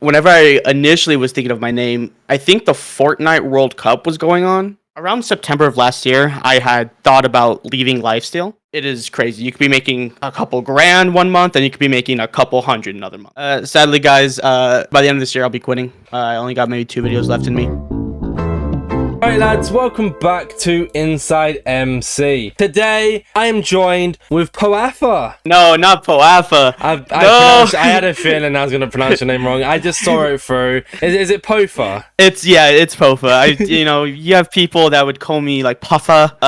whenever I initially was thinking of my name, I think the Fortnite World Cup was going on. Around September of last year, I had thought about leaving Lifesteal. It is crazy. You could be making a couple grand one month, and you could be making a couple hundred another month. Sadly, guys, by the end of this year, I'll be quitting. I only got maybe 2 videos left in me. Alright lads, welcome back to InsideMC. Today, I am joined with Poafa. No, not Poafa. I had a feeling I was going to pronounce your name wrong. I just saw it through. Is it Poafa? It's Poafa. You have people that would call me like Puffa,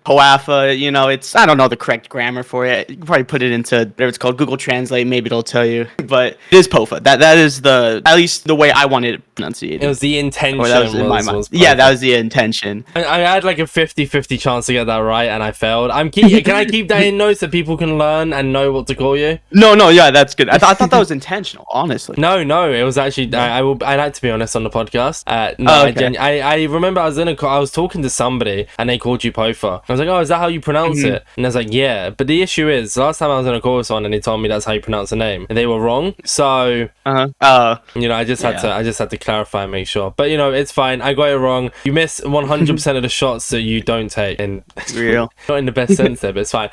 Poafa. I don't know the correct grammar for it. You can probably put it into whatever it's called, Google Translate. Maybe it'll tell you. But it is Poafa. That is at least the way I wanted it pronunciated. It was the intention. That was in my mind. Yeah, that was the intention. I had like a 50-50 chance to get that right, and I failed. Can I keep that in notes so people can learn and know what to call you? No, yeah, that's good. I thought that was intentional, honestly. No, it was actually. I like to be honest on the podcast. Okay. I remember I was talking to somebody and they called you Poafa. I was like, oh, is that how you pronounce it? And I was like, yeah. But the issue is, last time I was on a call with someone and they told me that's how you pronounce the name, and they were wrong. So I just had to clarify and make sure. But it's fine. I got it wrong. You miss 100% of the shots that you don't take. In real, not in the best sense there, but it's fine.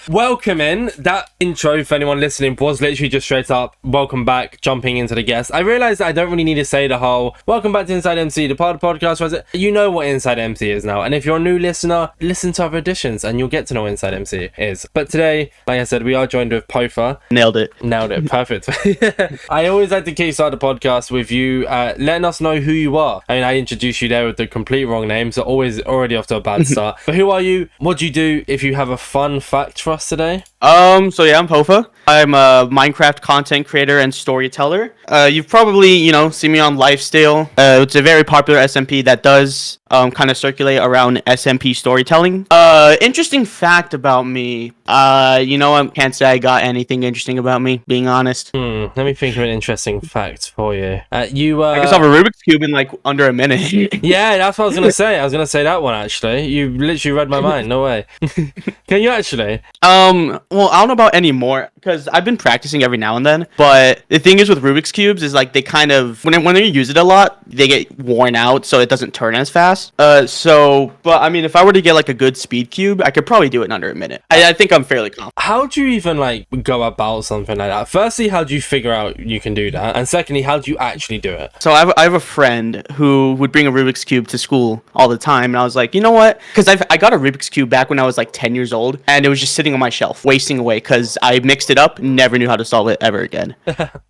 Welcome in. That intro, for anyone listening, was literally just straight up welcome back, jumping into the guest. I realized that I don't really need to say the whole welcome back to InsideMC, the podcast. You know what InsideMC is now, and if you're a new listener, listen to other editions and you'll get to know what InsideMC is. But today, like I said, we are joined with Poafa. Nailed it. Perfect. I always like to kickstart the podcast with you letting us know who you are. I mean, I introduced you there with the complete wrong name, so already off to a bad start. But who are you? What do you do? If you have a fun fact for us today? I'm Poafa. I'm a Minecraft content creator and storyteller. You've probably, seen me on Lifesteal. It's a very popular SMP that does kind of circulate around SMP storytelling. Interesting fact about me. I can't say I got anything interesting about me, being honest. Let me think of an interesting fact for you. I can solve a Rubik's Cube in like under a minute. Yeah, that's what I was gonna say. I was gonna say that one actually. You literally read my mind. No way. Can you actually? Well, I don't know about anymore because I've been practicing every now and then. But the thing is with Rubik's Cubes is like they kind of when you use it a lot, they get worn out, so it doesn't turn as fast. But I mean, if I were to get like a good speed cube, I could probably do it in under a minute. I think I'm fairly confident. How do you even like go about something like that? Firstly, how do you figure out you can do that? And secondly, how do you actually do it? So I have a friend who would bring a Rubik's Cube to school all the time, and I was like, you know what? Because I got a Rubik's Cube back when I was like 10 years old, and it was just sitting on my shelf, wasting away because I mixed it up, never knew how to solve it ever again.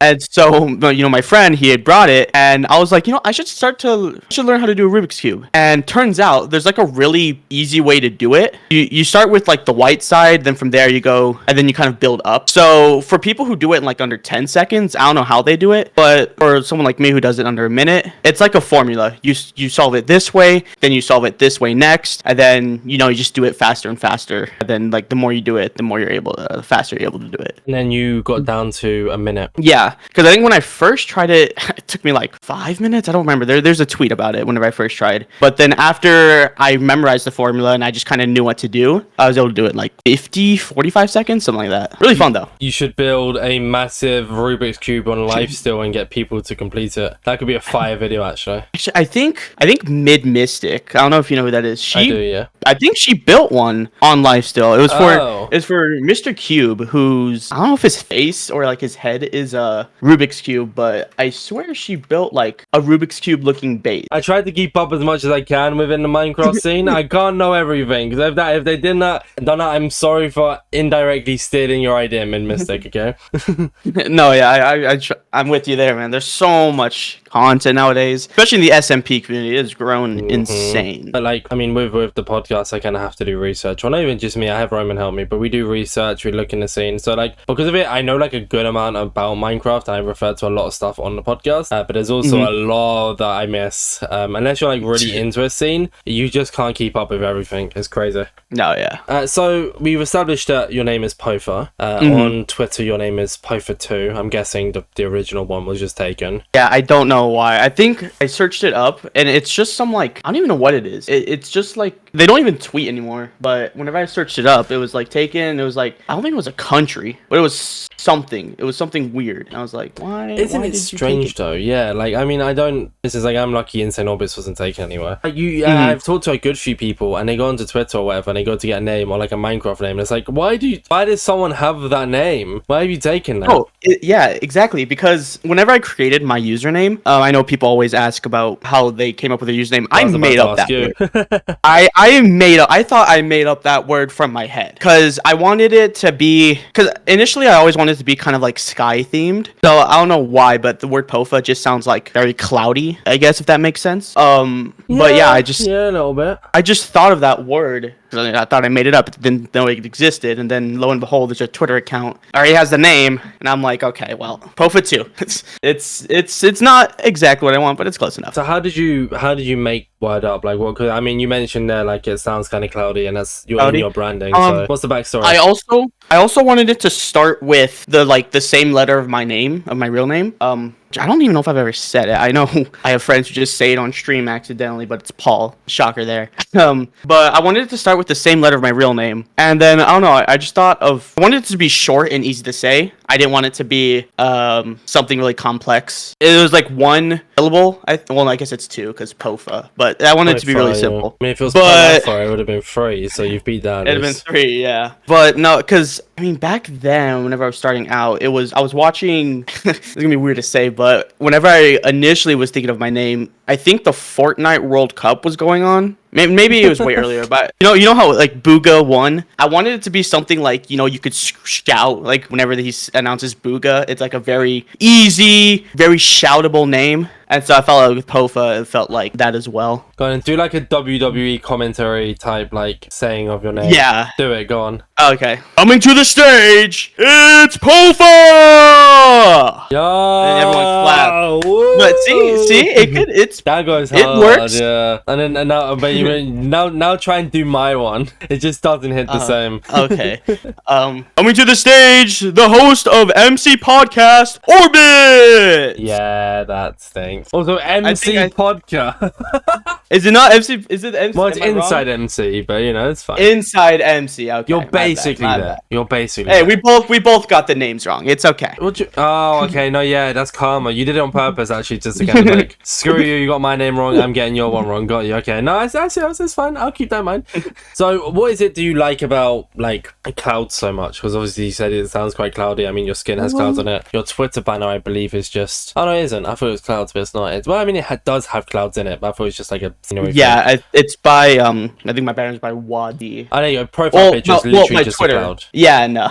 And so, my friend, he had brought it, and I was like, I should learn how to do a Rubik's Cube. And turns out there's like a really easy way to do it. You start with like the white side, then from there you go, and then you kind of build up. So for people who do it in like under 10 seconds, I don't know how they do it, but for someone like me who does it under a minute, it's like a formula. You solve it this way, then you solve it this way next, and then you just do it faster and faster. And then like the more you do it, the faster you're able to do it. And then you got down to a minute. Yeah, because I think when I first tried it, it took me like 5 minutes. I don't remember. There's a tweet about it whenever I first tried. But then after I memorized the formula and I just kind of knew what to do, I was able to do it in like 45 seconds, something like that. Really fun though. You should build a massive Rubik's Cube on Lifesteal and get people to complete it. That could be a fire video actually. I think Mid Mystic. I don't know if you know who that is. I do, yeah. I think she built one on Lifesteal. It was for Mr. Cube, who's I don't know if his face or like his head is a Rubik's Cube, but I swear she built like a Rubik's Cube looking base. I tried to keep up as much as I can within the Minecraft scene. I can't know everything because if they did not done that, I'm sorry for indirectly stealing your idea, Mid Mystic. Okay. No, yeah, I'm with you there, man. There's so much content nowadays, especially in the SMP community. It has grown insane. But like, I mean, with the podcast, I kind of have to do research. Well, not even just me. I have Roman help me, but we do research. We look in the scene. So like, because of it, I know like a good amount about Minecraft, and I refer to a lot of stuff on the podcast. But there's also a lot that I miss. Unless you're like really into a scene, you just can't keep up with everything. It's crazy. No, yeah. So we've established that your name is Poafa. On Twitter, your name is Poafa2. I'm guessing the original one was just taken. Yeah, I don't know why. I think I searched it up, and it's just some like I don't even know what it is. It's just like they don't even tweet anymore. But whenever I searched it up, it was like taken. It was like, I don't think it was a country, but it was something. It was something weird. And I was like, why? Isn't it strange though? Yeah, like I mean, I don't. This is like I'm lucky Insane Orbits wasn't taken anywhere. Like I've talked to a good few people, and they go onto Twitter or whatever, and they go to get a name or like a Minecraft name. And it's like, why does someone have that name? Why have you taken that? Oh, yeah, exactly. Because whenever I created my username, I know people always ask about how they came up with their username. I made up that word. I thought I made up that word from my head because I wanted it to be. Because initially I always wanted it to be kind of like sky themed. So I don't know why, but the word Poafa just sounds like very cloudy. I guess if that makes sense. But yeah, a little bit. I just thought of that word. I thought I made it up. Didn't know it existed, and then lo and behold, there's a Twitter account already has the name, and I'm like, okay, well, Poafa 2. It's not exactly what I want, but it's close enough. So how did you make word up? Like what? Cause, I mean, you mentioned there like it sounds kind of cloudy, and that's your branding. So what's the backstory? I also wanted it to start with the same letter of my name, of my real name. I don't even know if I've ever said it. I know I have friends who just say it on stream accidentally, but it's Paul. Shocker there. But I wanted it to start with the same letter of my real name. And then, I don't know, I just I wanted it to be short and easy to say. I didn't want it to be something really complex. It was like one syllable. I guess it's two because Poafa. But I wanted it to be really simple. I mean, if it was it would have been 3, so you've beat that. It'd have been 3, yeah. But no, because, I mean, back then, whenever I was starting out, I was watching, it's going to be weird to say, but whenever I initially was thinking of my name, I think the Fortnite World Cup was going on. Maybe it was way earlier, but you know how like Booga won? I wanted it to be something like, you could shout like whenever he announces Booga. It's like a very easy, very shoutable name. And so I felt like with Poafa, it felt like that as well. Go on and do like a WWE commentary type like saying of your name. Yeah. Do it, go on. Okay. Coming to the stage, it's Poafa! Yeah. And everyone clapped. But see, that goes hard. It works. Yeah. And then now, but now try and do my one. It just doesn't hit the same. Okay. Coming to the stage, the host of MC Podcast, Orbitzz! Yeah, that stinks. Also, MC Podcast. Is it not MC? Is it MC? Well, it's Inside MC, but it's fine. Inside MC. Okay. You're basically there. You're basically. Hey, we both got the names wrong. It's okay. Oh, okay. No, yeah, that's karma. You did it on purpose, actually, just to kind of like screw you. You got my name wrong. I'm getting your one wrong. Got you. Okay. No, that's fine. I'll keep that in mind. So, what is it do you like about like clouds so much? Because obviously you said it sounds quite cloudy. I mean, your skin has clouds on it. Your Twitter banner, I believe, is just. Oh no, it isn't. I thought it was clouds, but it's not. Well, I mean, it does have clouds in it, but I thought it was just like a scenery. Yeah, it's by I think my banner is by Wadi. I know your profile picture is literally just Twitter. a cloud. Yeah, no.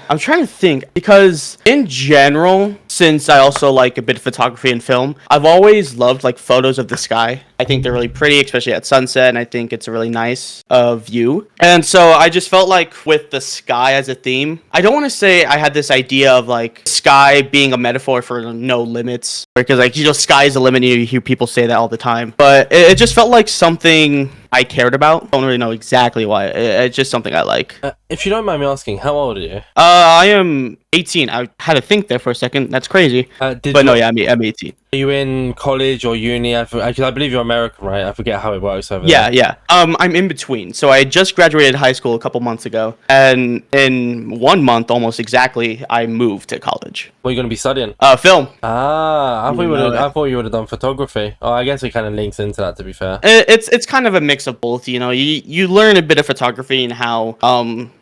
I'm trying to think because in general, since I also like a bit of photography and film, I've always loved like photos of the sky. I think they're really pretty, especially at sunset, and I think it's a really nice view. And so I just felt like with the sky as a theme, I don't want to say I had this idea of like sky being a metaphor for no limits, because like sky is the limit. You hear people say that all the time, but it just felt like something I cared about. I don't really know exactly why. It's just something I like. If you don't mind me asking, how old are you? I am 18. I had to think there for a second. That's crazy. I'm 18. Are you in college or uni? I believe you're American, right? I forget how it works over there. Yeah. I'm in between. So I just graduated high school a couple months ago, and in 1 month, almost exactly, I moved to college. What are you going to be studying? Film. I thought you would have done photography. Oh, I guess it kind of links into that, to be fair. It's kind of a mix of both. You learn a bit of photography and how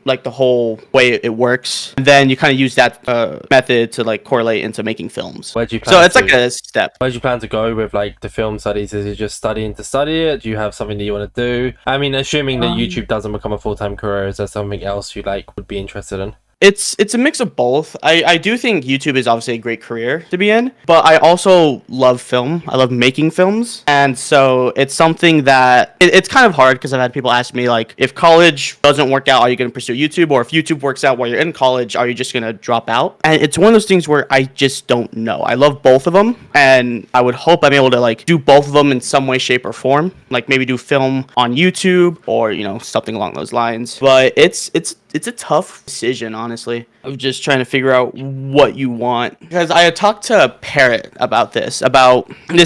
like the whole way it works, and then you kind of use that method to like correlate into making films. Where do you plan so it's like a step. Where do you plan to go with like the film studies? Is it just studying to study it? Do you have something that you want to do? I mean, assuming that YouTube doesn't become a full-time career, is there something else you like would be interested in? It's a mix of both. I do think YouTube is obviously a great career to be in, but I also love film. I love making films. And so it's something that it's kind of hard because I've had people ask me like, if college doesn't work out, are you going to pursue YouTube? Or if YouTube works out while you're in college, are you just going to drop out? And it's one of those things where I just don't know. I love both of them, and I would hope I'm able to like do both of them in some way, shape, or form. Like maybe do film on YouTube or, something along those lines. But it's a tough decision, honestly, of just trying to figure out what you want. Because I had talked to Parrot about this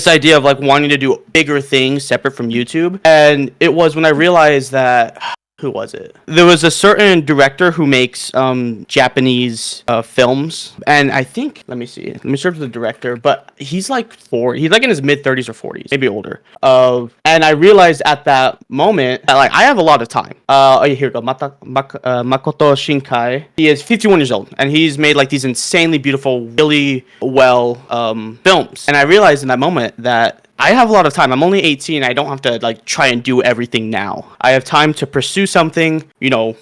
idea of like wanting to do bigger things separate from YouTube. And it was when I realized that who was it? There was a certain director who makes Japanese films, and I think let me see. Let me search the director, but he's like he's like in his mid 30s or 40s, maybe older. And I realized at that moment that like I have a lot of time. Oh, yeah, here we go. Makoto Shinkai. He is 51 years old, and he's made like these insanely beautiful, really well films. And I realized in that moment that I have a lot of time. I'm only 18. I don't have to like try and do everything now. I have time to pursue something,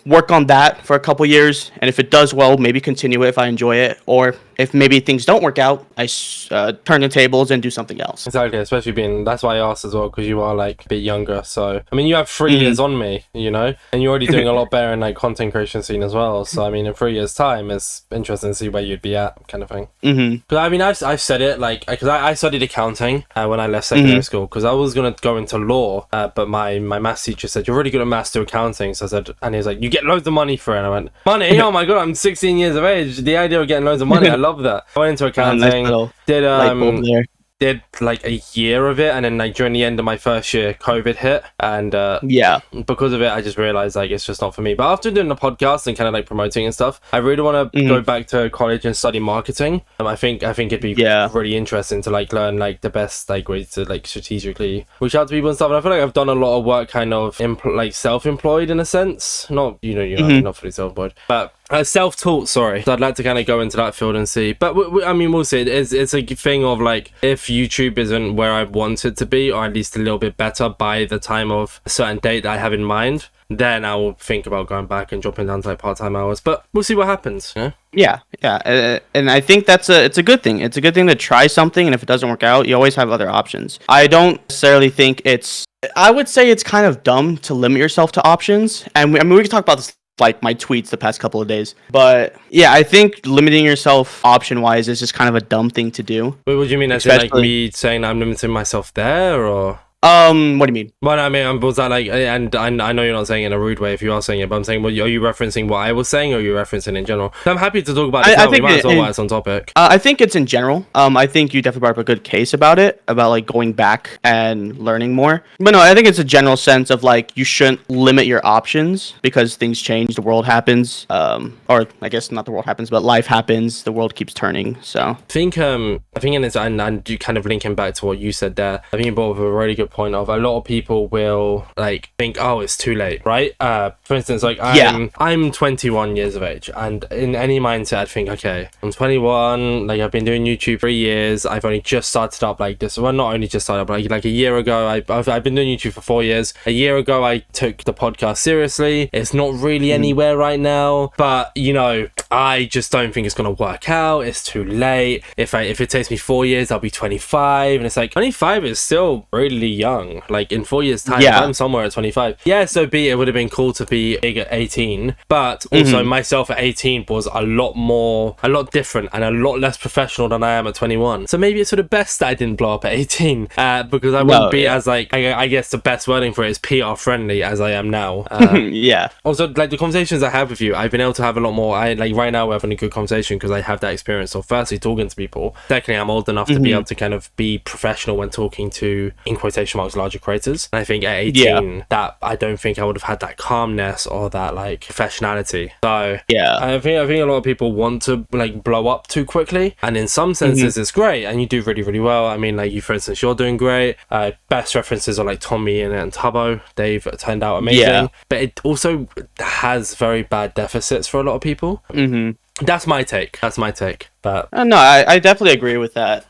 work on that for a couple years. And if it does well, maybe continue it if I enjoy it. Or if maybe things don't work out, I turn the tables and do something else. Exactly, especially that's why I asked as well, because you are like a bit younger. So, I mean, you have 3 years on me, and you're already doing a lot better in like content creation scene as well. So, I mean, in 3 years' time, it's interesting to see where you'd be at, kind of thing. Because I mean, I've said it like, because I studied accounting when I left secondary school, because I was gonna go into law, but my maths teacher said you're really good at maths to accounting. So I said, and he was like, you get loads of money for it. And I went, money? Oh my god, I'm 16 years of age. The idea of getting loads of money, I love that. I went into accounting, did like a year of it, and then like during the end of my first year, COVID hit, and because of it, I just realized like it's just not for me. But after doing the podcast and kind of like promoting and stuff, I really want to go back to college and study marketing. I think it'd be really interesting to like learn like the best like ways to like strategically reach out to people and stuff. And I feel like I've done a lot of work kind of like self-employed in a sense, not not fully self-employed, but self-taught, sorry. So I'd like to kind of go into that field and see. But I mean, we'll see. It's a thing of like, if YouTube isn't where I want it to be, or at least a little bit better by the time of a certain date that I have in mind, then I will think about going back and dropping down to like part-time hours. But we'll see what happens. Yeah. And I think it's a good thing. It's a good thing to try something, and if it doesn't work out, you always have other options. I don't necessarily think I would say it's kind of dumb to limit yourself to options. And we can talk about this like my tweets the past couple of days, but yeah, I think limiting yourself option wise is just kind of a dumb thing to do. Wait, what do you mean? As in like me saying I'm limiting myself there, or what do you mean? Well, I mean, was that like, and I know you're not saying it in a rude way if you are saying it, but I'm saying, well, are you referencing what I was saying, or are you referencing in general? I'm happy to talk about this now. We might as well while it's on topic. I think it's in general. I think you definitely brought up a good case about it, about like going back and learning more. But no, I think it's a general sense of like, you shouldn't limit your options because things change, the world happens, or I guess not the world happens, but life happens, the world keeps turning, so. I think in this, and you kind of linking back to what you said there, I think you brought up a really good point of a lot of people will like think, oh, it's too late, right? For instance, like I'm 21 years of age, and in any mindset I'd think, okay, I'm 21, like I've been doing YouTube 3 years, I've only just started up like this, well, not only just started up, like a year ago, I've been doing YouTube for 4 years. A year ago I took the podcast seriously. It's not really anywhere right now, but I just don't think it's gonna work out. It's too late. If it takes me 4 years, I'll be 25, and it's like 25 is still really young. Like in 4 years time, if I'm somewhere at 25, so be it would have been cool to be big at 18, but also myself at 18 was a lot different and a lot less professional than I am at 21. So maybe it's sort of best that I didn't blow up at 18, because I wouldn't be as like, I guess the best wording for it is PR friendly as I am now. Also, like the conversations I have with you, I've been able to have a lot more. Right now we're having a good conversation because I have that experience of firstly talking to people. Secondly, I'm old enough to be able to kind of be professional when talking to, in quotation marks, larger creators. And I think at 18, that I don't think I would have had that calmness or that like professionality. So I think a lot of people want to like blow up too quickly, and in some senses it's great, and you do really, really well. I mean, like you, for instance, you're doing great. Best references are like Tommy and Tubbo. They've turned out amazing, but it also has very bad deficits for a lot of people. That's my take. But no, I definitely agree with that.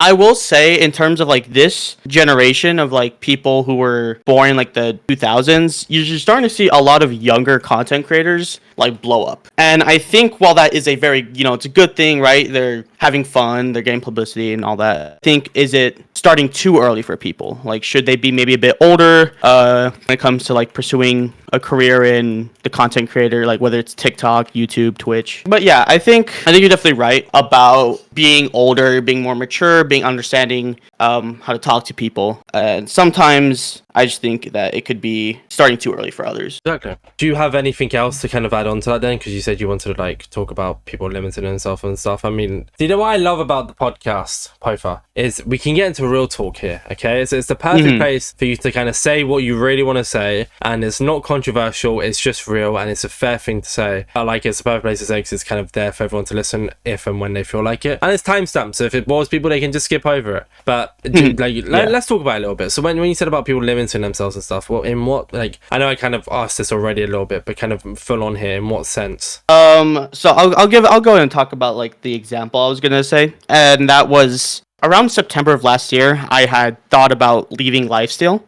I will say, in terms of like this generation of like people who were born in like the 2000s, you're starting to see a lot of younger content creators like blow up. And I think while that is a very, it's a good thing, right? They're having fun, they're getting publicity and all that. I think, is it starting too early for people? Like, should they be maybe a bit older when it comes to like pursuing a career in the content creator, like whether it's TikTok, YouTube, Twitch? But yeah, I think you're definitely right about being older, being more mature, being understanding how to talk to people. And sometimes I just think that it could be starting too early for others. Exactly. Do you have anything else to kind of add on to that then? Because you said you wanted to like talk about people limiting themselves and stuff. I mean, do you know what I love about the podcast, Poafa, is we can get into real talk here, okay? It's the perfect place for you to kind of say what you really want to say, and it's not controversial, it's just real, and it's a fair thing to say. I like it's the perfect place to say because it's kind of there for everyone to listen if and when they feel like it. And it's timestamped, so if it bores people, they can just skip over it. But let's talk about it a little bit. So when you said about people limiting themselves and stuff, well, in what, like, I know I kind of asked this already a little bit, but kind of full on here, in what sense? So I'll go ahead and talk about like the example I was gonna say, and that was around September of last year. I had thought about leaving Lifesteal,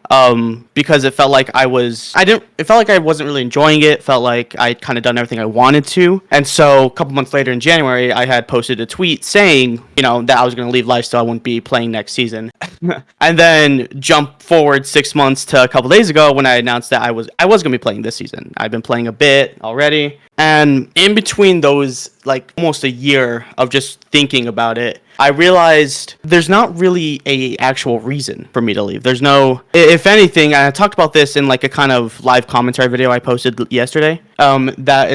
because it felt like it felt like I wasn't really enjoying it. Felt like I'd kind of done everything I wanted to. And so a couple months later in January, I had posted a tweet saying, that I was going to leave Lifesteal. I wouldn't be playing next season. And then jump forward 6 months to a couple days ago when I announced that I was going to be playing this season. I've been playing a bit already. And in between those, like almost a year of just thinking about it, I realized there's not really a actual reason for me to leave. There's no, if anything, and I talked about this in like a kind of live commentary video I posted yesterday, that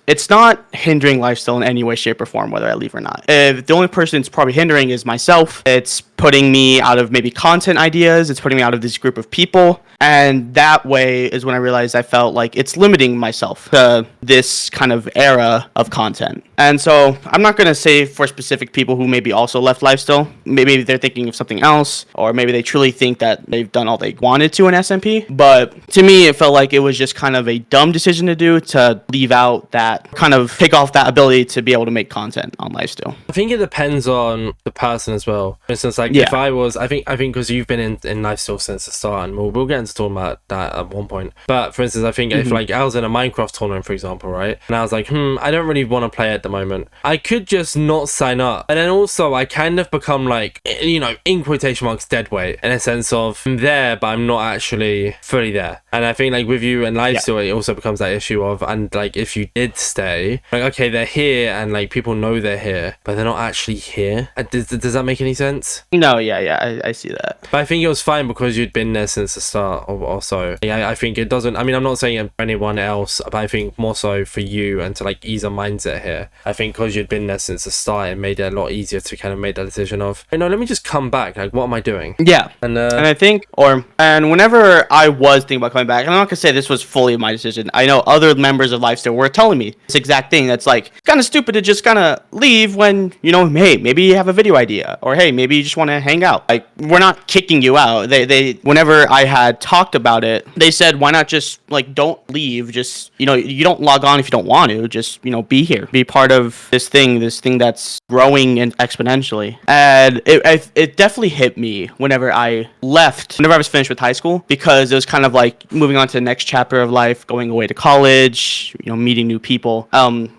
it's not hindering Lifestyle in any way, shape, or form, whether I leave or not. The only person it's probably hindering is myself. It's putting me out of maybe content ideas. It's putting me out of this group of people. And that way is when I realized I felt like it's limiting myself to this kind of era of content. And so I'm not going to say for specific people who maybe also left Lifestyle. Maybe they're thinking of something else, or maybe they truly think that they've done all they wanted to in SMP. But to me, it felt like it was just kind of a dumb decision to do, to leave out that, kind of take off that ability to be able to make content on Lifestyle. I think it depends on the person as well. For instance, like if I think because you've been in Lifestyle since the start, and we'll get into talking about that at one point. But for instance, I think if like I was in a Minecraft tournament, for example, right, and I was like, I don't really want to play at the moment, I could just not sign up. And then also I kind of become like, in quotation marks, dead weight, in a sense of I'm there, but I'm not actually fully there. And I think like with you and Lifestyle, it also becomes that issue of, and like if you did stay, like okay, they're here and like people know they're here, but they're not actually here. Does that make any sense? No, I see that. But I think it was fine because you'd been there since the start or so. Yeah, I think it doesn't, I mean, I'm not saying for anyone else, but I think more so for you and to like ease our mindset here. I think because you'd been there since the start, it made it a lot easier to kind of make that decision of, let me just come back. Like, what am I doing? Yeah. And I think, and whenever I was thinking about coming back, and I'm not gonna say this was fully my decision. I know other members of Lifestyle were telling me this exact thing. That's like kind of stupid to just kind of leave when, hey, maybe you have a video idea, or hey, maybe you just want to hang out. Like, we're not kicking you out. They whenever I had talked about it, they said, why not just like don't leave? Just, you don't log on if you don't want to. Just, be here, be part of this thing that's growing and exponentially. And it definitely hit me whenever I was finished with high school, because it was kind of like moving on to the next chapter of life, going away to college, meeting new people.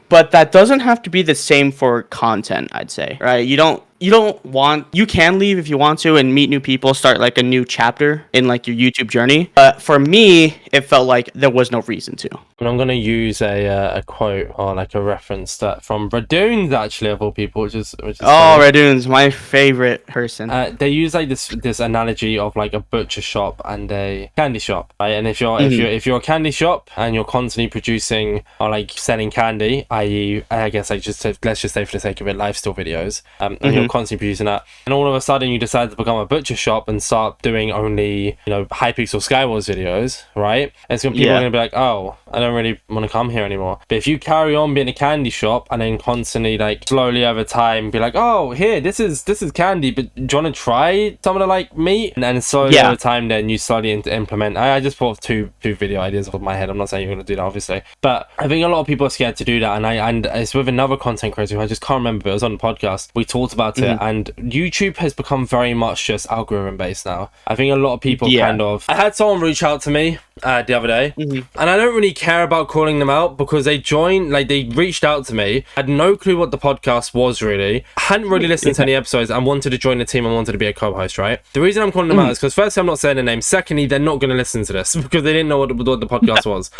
But that doesn't have to be the same for content, I'd say, right? You can leave if you want to and meet new people, start like a new chapter in like your YouTube journey. But for me, it felt like there was no reason to. And I'm going to use a quote or like a reference that from Reddoons, actually, of all people, which is Reddoons, my favorite person. They use like this analogy of like a butcher shop and a candy shop, right? And if you're a candy shop and you're constantly producing or like selling candy, i.e., I guess like let's just say for the sake of it, lifestyle videos, and you're constantly producing that, and all of a sudden you decide to become a butcher shop and start doing only Hypixel Skywars videos, right? And so people are gonna be like, oh, I don't really want to come here anymore. But if you carry on being a candy shop and then constantly like slowly over time be like, oh, here, this is candy, but do you want to try some of the like meat? And then slowly over time then you slowly implement. I just thought of two video ideas off of my head. I'm not saying you're gonna do that, obviously, but I think a lot of people are scared to do that, and it's with another content creator who I just can't remember, but it was on the podcast. We talked about it, and YouTube has become very much just algorithm based now. I think a lot of people I had someone reach out to me the other day, and I don't really care about calling them out because they reached out to me, had no clue what the podcast was really, hadn't really listened to any episodes, and wanted to join the team and wanted to be a co-host, right? The reason I'm calling them out is because firstly, I'm not saying their name, secondly, they're not going to listen to this because they didn't know what the podcast was.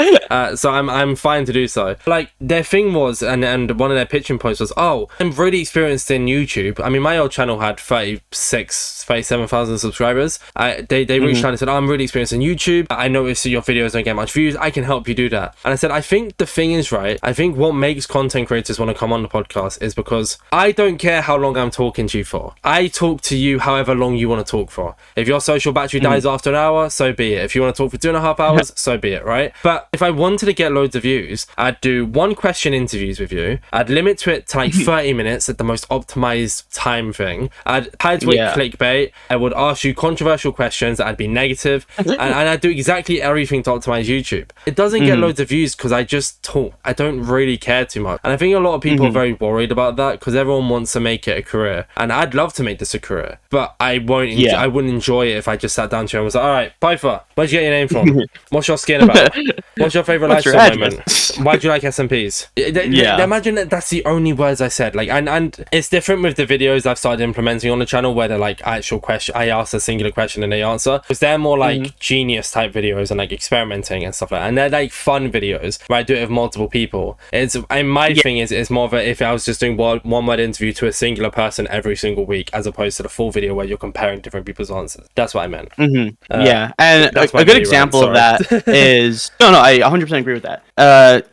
So I'm fine to do so. Like, their thing was, and one of their pitching points was, oh, I'm really experienced in YouTube, I mean, my old channel had 37,000 subscribers. They reached out and said, I'm really experienced on YouTube. I noticed that your videos don't get much views. I can help you do that. And I said, I think the thing is, right, I think what makes content creators want to come on the podcast is because I don't care how long I'm talking to you for. I talk to you however long you want to talk for. If your social battery dies after an hour, so be it. If you want to talk for 2.5 hours, so be it, right? But if I wanted to get loads of views, I'd do 1 question interviews with you. I'd limit to it to like 30 minutes at the most optimized time thing. I'd hide to clickbait. I would ask you controversial questions that I'd be negative, and I'd do exactly everything to optimize YouTube. It doesn't get loads of views because I just talk. I don't really care too much. And I think a lot of people are very worried about that because everyone wants to make it a career. And I'd love to make this a career, but I won't. I wouldn't enjoy it if I just sat down to you and was like, all right, Poafa, where'd you get your name from? What's your skin about? What's your favorite lifestyle moment? Why do you like SMPs? Imagine that's the only words I said. Like, and it's different with the videos I've started implementing on the channel where they're like actual question. I ask a singular question and they answer, because they're more like genius type videos and like experimenting and stuff like that. And they're like fun videos where I do it with multiple people. My thing is, it's more of a, if I was just doing one word interview to a singular person every single week, as opposed to the full video where you're comparing different people's answers. That's what I meant. And a good example of that is I 100% agree with that.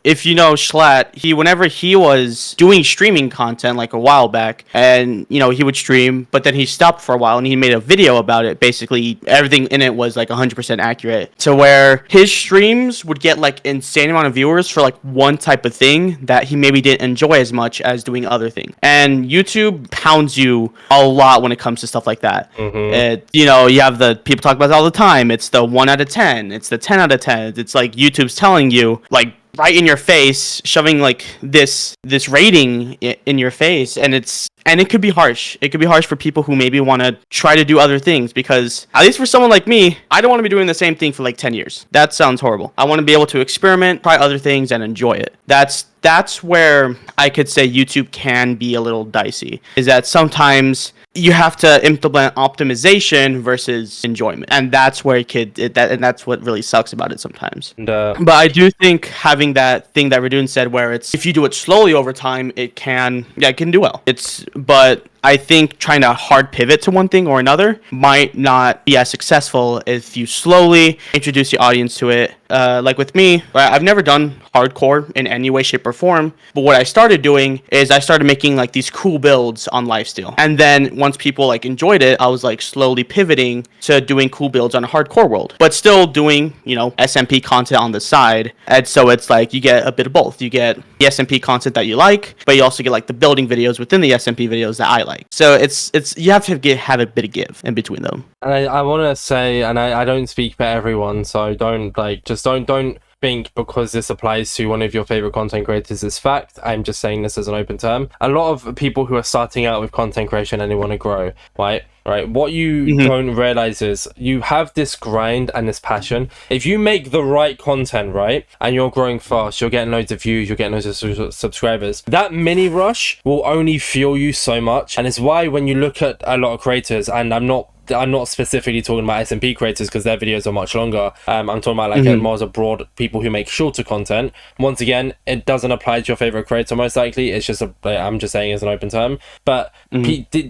If you know Schlatt, whenever he was doing streaming content like a while back, and he would stream, but then he stopped for a while and he made a video about it. Basically everything in it was like 100% accurate, to where his streams would get like insane amount of viewers for like one type of thing that he maybe didn't enjoy as much as doing other things. And YouTube pounds you a lot when it comes to stuff like that. You have the people talk about it all the time. It's the 1 out of 10. It's the 10 out of 10. It's like YouTube's telling you, like, right in your face, shoving like this rating in your face, and it could be harsh. It could be harsh for people who maybe want to try to do other things, because at least for someone like me, I don't want to be doing the same thing for like 10 years. That sounds horrible. I want to be able to experiment, try other things, and enjoy it. That's where I could say YouTube can be a little dicey, is that sometimes you have to implement optimization versus enjoyment, and that's where and that's what really sucks about it sometimes. But I do think having that thing that Reddoons said, where it's, if you do it slowly over time, it can do well. But I think trying to hard pivot to one thing or another might not be as successful if you slowly introduce the audience to it. Like with me, I've never done hardcore in any way, shape, or form. But what I started doing is I started making like these cool builds on Lifesteal. And then once people like enjoyed it, I was like slowly pivoting to doing cool builds on a hardcore world, but still doing, SMP content on the side. And so it's like you get a bit of both. You get the SMP content that you like, but you also get like the building videos within the SMP videos that I like. So it's you have to have a bit of give in between them. And I want to say, and I don't speak for everyone, so don't think because this applies to one of your favorite content creators is fact. I'm just saying this as an open term. A lot of people who are starting out with content creation and they want to grow, right? What you don't realize is you have this grind and this passion. If you make the right content, right, and you're growing fast, you're getting loads of views, you're getting loads of subscribers, that mini rush will only fuel you so much. And it's why when you look at a lot of creators, and I'm not specifically talking about SMP creators because their videos are much longer. I'm talking about like more as a broad people who make shorter content. Once again, it doesn't apply to your favorite creator most likely. It's just I'm just saying as an open term. But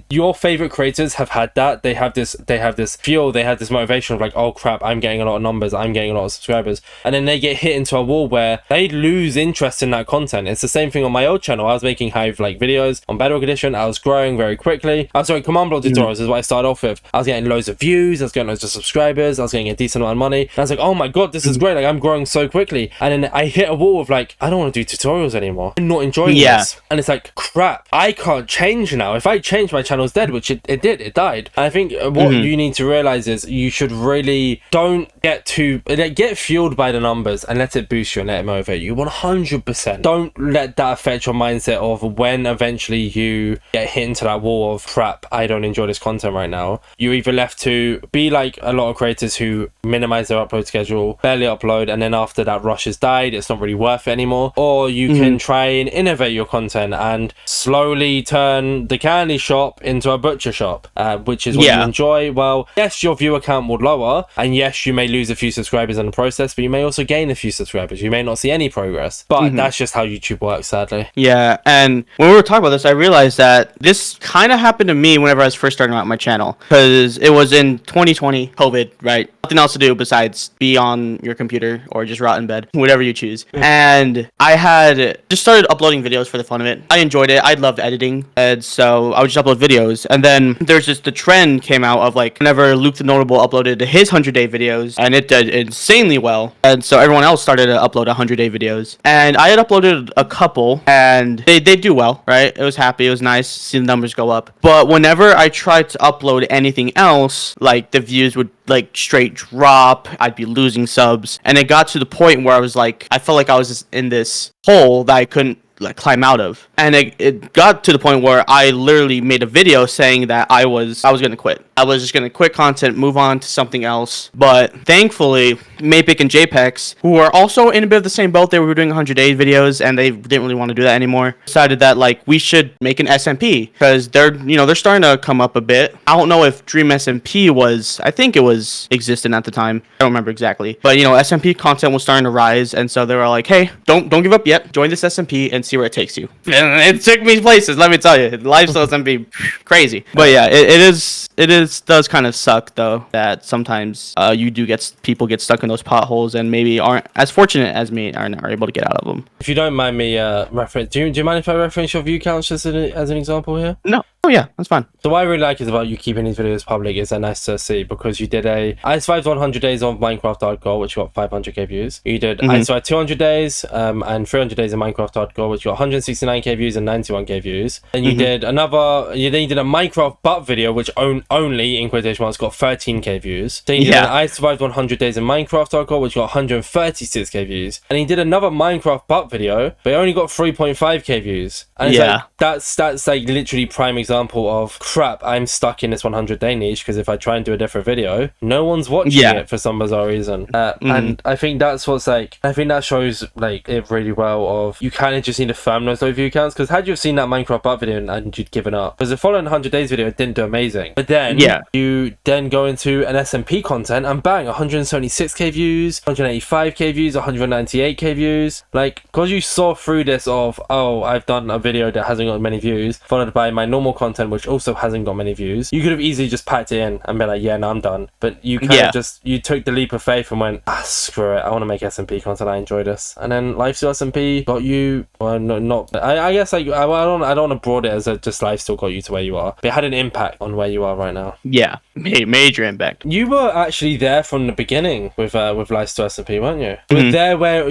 your favorite creators have had that. They have this fuel. They have this motivation of like, oh crap, I'm getting a lot of numbers. I'm getting a lot of subscribers, and then they get hit into a wall where they lose interest in that content. It's the same thing on my old channel. I was making Hive like videos on Bedrock Edition. I was growing very quickly. I'm sorry, command block tutorials is what I started off with. I was getting loads of views, I was getting loads of subscribers, I was getting a decent amount of money, and I was like, oh my god, this is great, like I'm growing so quickly. And then I hit a wall of like, I don't want to do tutorials anymore, I'm not enjoying this. And it's like, crap, I can't change now. If I change, my channel's dead, which it died. And I think what you need to realize is you should really don't get fueled by the numbers and let it boost you and let it motivate you 100%. Don't let that affect your mindset of when eventually you get hit into that wall of crap, I don't enjoy this content right now. You either left to be like a lot of creators who minimize their upload schedule, barely upload, and then after that rush has died, it's not really worth it anymore. Or you can try and innovate your content and slowly turn the candy shop into a butcher shop, which is what you enjoy. Well, yes, your viewer count will lower, and yes, you may lose a few subscribers in the process, but you may also gain a few subscribers. You may not see any progress, but that's just how YouTube works, sadly. Yeah, and when we were talking about this, I realized that this kind of happened to me whenever I was first starting out my channel, because it was in 2020, COVID, right? Nothing else to do besides be on your computer or just rot in bed, whatever you choose. And I had just started uploading videos for the fun of it. I enjoyed it. I loved editing, and so I would just upload videos. And then there's just the trend came out of like whenever Luke the Notable uploaded his 100-day videos, and it did insanely well. And so everyone else started to upload 100-day videos. And I had uploaded a couple, and they do well, right? It was happy. It was nice seeing the numbers go up. But whenever I tried to upload anything else, like the views would like straight drop. I'd be losing subs, and it got to the point where I was like, I felt like I was just in this hole that I couldn't like climb out of. And it got to the point where I literally made a video saying that I was gonna quit. I was just gonna quit content, move on to something else. But thankfully, Mapic and JPEX, who are also in a bit of the same boat, they were doing 100-day videos and they didn't really want to do that anymore, decided that like we should make an SMP, because they're starting to come up a bit. I don't know if Dream SMP was, I think it was existent at the time. I don't remember exactly. But SMP content was starting to rise, and so they were like, hey, don't give up yet. Join this SMP and see where it takes you. And it took me places, let me tell you. Lifesteal SMP, crazy. But yeah, it does kind of suck though that sometimes you do people get stuck in those potholes and maybe aren't as fortunate as me and are able to get out of them. If you don't mind me do you mind if I reference your view counts just as an example here? No. Oh yeah, that's fine. So what I really like is about you keeping these videos public is they're nice to see, because you did I survived 100 days of Minecraft Hardcore, which got 500k views. You did I survived 200 days and 300 days of Minecraft Hardcore, which got 169k views and 91k views. And you did you did a Minecraft butt video, which only in quotation marks got 13k views. Then you did I survived 100 days in Minecraft Hardcore, which got 136k views. And he did another Minecraft butt video, but it only got 3.5k views. And it's like that's like literally prime example of crap, I'm stuck in this 100-day niche, because if I try and do a different video, no one's watching it for some bizarre reason. And I think that's what's like, I think that shows like it really well of you kind of just need to firm those low view counts, because had you seen that Minecraft butt video and you'd given up, because the following 100 days video it didn't do amazing, but then you then go into an SMP content and bang, 176k views, 185k views, 198k views, like because you saw through this of, oh, I've done a video that hasn't got many views followed by my normal content which also hasn't got many views, you could have easily just packed it in and been like, yeah, no, I'm done. But you kind of just, you took the leap of faith and went, screw it, I want to make SMP content, I enjoy this. And then Lifesteal SMP got you, well, not I guess like I don't want to broaden it as a just Lifesteal got you to where you are, but it had an impact on where you are right now. Yeah, major impact. You were actually there from the beginning with Lifesteal SMP, weren't you?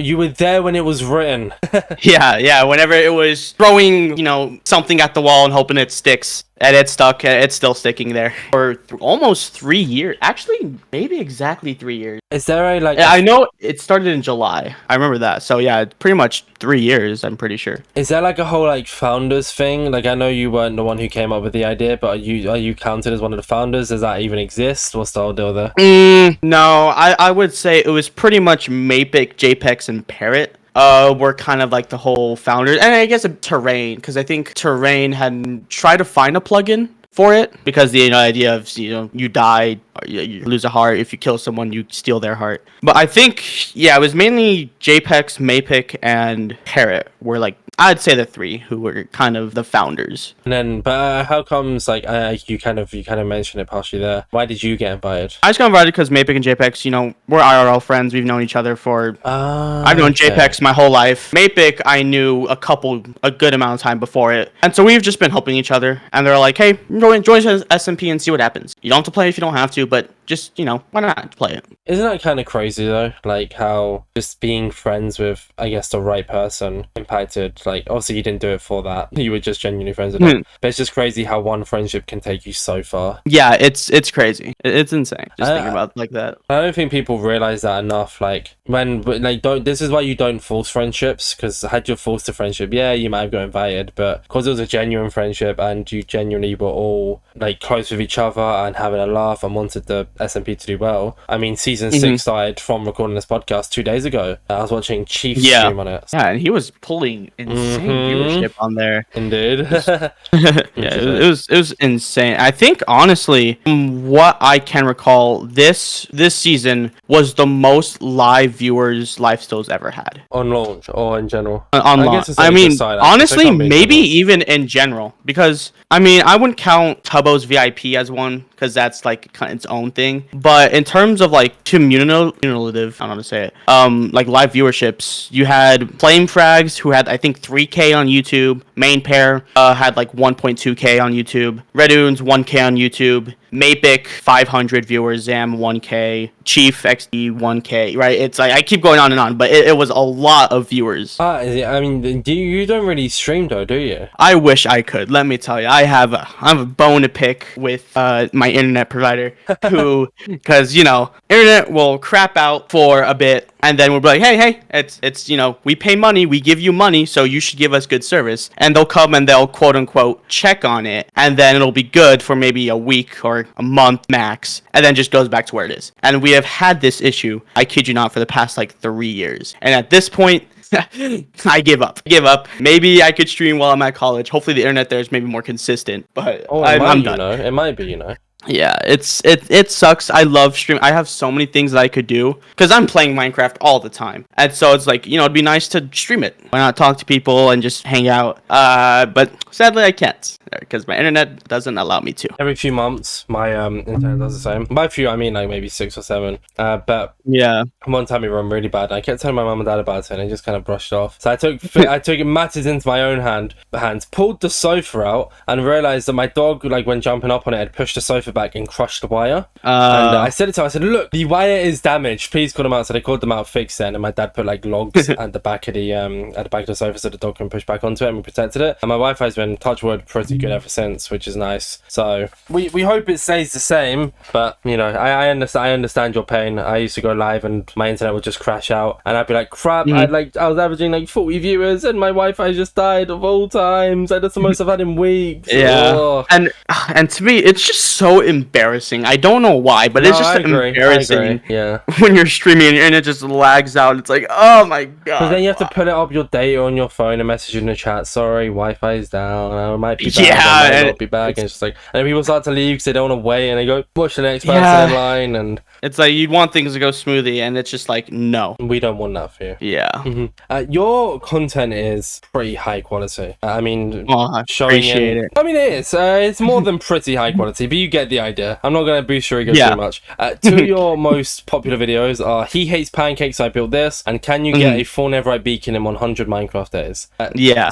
You were there when it was written. yeah, whenever it was throwing something at the wall and hoping it sticks. And it's stuck, and it's still sticking there for almost 3 years. Actually, maybe exactly 3 years. Is there I know it started in July. I remember that. So yeah, pretty much 3 years, I'm pretty sure. Is there like a whole like founders thing? Like I know you weren't the one who came up with the idea, but are you counted as one of the founders? Does that even exist? What's the whole deal there? No, I would say it was pretty much Mapic, JPEX, and Parrot. Were kind of like the whole founders, and I guess Terrain, because I think Terrain had tried to find a plugin for it, because the idea of you die, or you lose a heart, if you kill someone you steal their heart. But I think it was mainly JPEX, Mapic, and Parrot were like, I'd say the three who were kind of the founders. And then, but how comes like you kind of mentioned it partially there? Why did you get invited? I just got invited because Mapic and JPEX, we're IRL friends. We've known each other for. I've known JPEX my whole life. Mapic I knew a good amount of time before it, and so we've just been helping each other. And they're like, hey, join SMP and see what happens. You don't have to play if you don't have to, but just why not play it? Isn't that kind of crazy though? Like how just being friends with, I guess, the right person impacted Like, obviously, you didn't do it for that. You were just genuinely friends with him. But it's just crazy how one friendship can take you so far. Yeah, it's crazy. It's insane. Just thinking about it like that. I don't think people realize that enough. Like, this is why you don't force friendships, because had you forced a friendship, yeah, you might have got invited, but because it was a genuine friendship and you genuinely were all like close with each other and having a laugh and wanted the SMP to do well. I mean, season 6 started from recording this podcast 2 days ago. I was watching Chief stream on it. Yeah, and he was pulling insane viewership on there. Indeed. It was insane. I think honestly, from what I can recall, this season was the most live viewers Lifesteal's ever had. On launch or in general? On launch. I mean, honestly, maybe even in general, because I mean, I wouldn't count Tubbo's VIP as one, because that's like kind of its own thing. But in terms of like cumulative, I don't know how to say it, like live viewerships, you had Flame Frags, who had I think 3K on YouTube. Main Pair had like 1.2K on YouTube. Reddoons 1K on YouTube. Mapic 500 viewers, Zam 1K, Chief XD 1K, right? It's like I keep going on, but it was a lot of viewers. I mean, you don't really stream though, do you? I wish I could. Let me tell you, I have a bone to pick with my internet provider, who, because internet will crap out for a bit, and then we'll be like, hey, it's we pay money, we give you money, so you should give us good service. And they'll come and they'll quote unquote check on it, and then it'll be good for maybe a week or a month max, and then just goes back to where it is. And we have had this issue, I kid you not, for the past like 3 years. And at this point, I give up. Maybe I could stream while I'm at college. Hopefully the internet there is maybe more consistent, but I'm done. It might be, Yeah, it sucks. I love stream. I have so many things that I could do because I'm playing Minecraft all the time, and so it's like it'd be nice to stream it. Why not talk to people and just hang out? But sadly I can't because my internet doesn't allow me to. Every few months, my internet does the same. By few, I mean like maybe 6 or 7. But yeah, one time it ran really bad. I kept telling my mum and dad about it, and they just kind of brushed it off. So I took matters into my own hands, pulled the sofa out, and realized that my dog, like when jumping up on it, had pushed the sofa back and crushed the wire. And I said it to him, I said, look, the wire is damaged, please call them out. So they called them out, fixed it, and my dad put like logs at the back of the sofa so the dog can push back onto it, and we protected it. And my Wi-Fi's been, touch wood, pretty good ever since, which is nice. So we hope it stays the same, but I understand your pain. I used to go live and my internet would just crash out, and I'd be like, crap, I was averaging like 40 viewers and my Wi-Fi just died of all times, and that's the most I've had in weeks. Yeah. And to me it's just so embarrassing. I don't know why, but it's just embarrassing. Yeah. When you're streaming and your internet just lags out, it's like, oh my god. Because then you have to put it up your data on your phone and message in the chat, sorry, Wi-Fi's down, I might be back, I might not be back, and it's just like, and then people start to leave because they don't want to wait, and they go push the next person in line, and it's like you want things to go smoothly, and it's just like, no, we don't want that for you. Yeah. Your content is pretty high quality. I mean, I appreciate it. I mean, it is. It's more than pretty high quality, but you get the idea. I'm not going to boost your ego too much. Two of your most popular videos are He Hates Pancakes, I Built This, and Can You Get a Full Netherite Beacon in 100 Minecraft Days?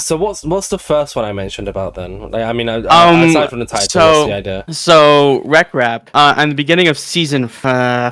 So what's the first one I mentioned about then? Like, I mean, aside from the title, what's the idea? So, Rec Rap, at the beginning of season 4, I